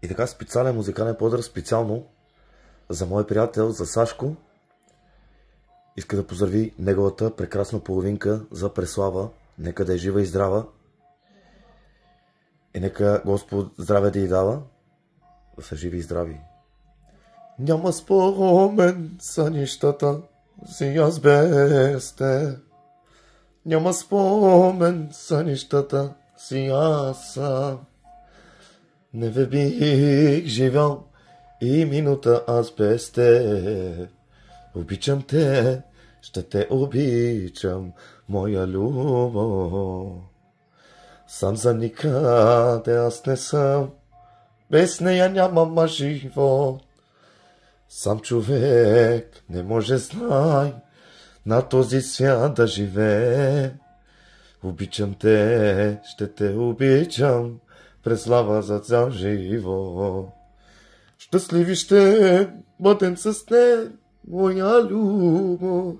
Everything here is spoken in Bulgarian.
И така специален музикален поздрав специално за мой приятел, за Сашко. Иска да поздрави неговата прекрасна половинка за Преслава. Нека да е жива и здрава. И нека Господ здраве да й дава. Да са живи и здрави. Няма спомен за нищата си аз без те. Няма спомен за нищата си аз сам. Не ви бих живял и минута аз без те. Обичам те, ще те обичам, моя любов. Сам за никъде аз не съм, без нея нямам живот. Сам човек не може знай на този свят да живее. Обичам те, ще те обичам, Преслава за цял живот. Щастливи ще бъдем с те, моя любов.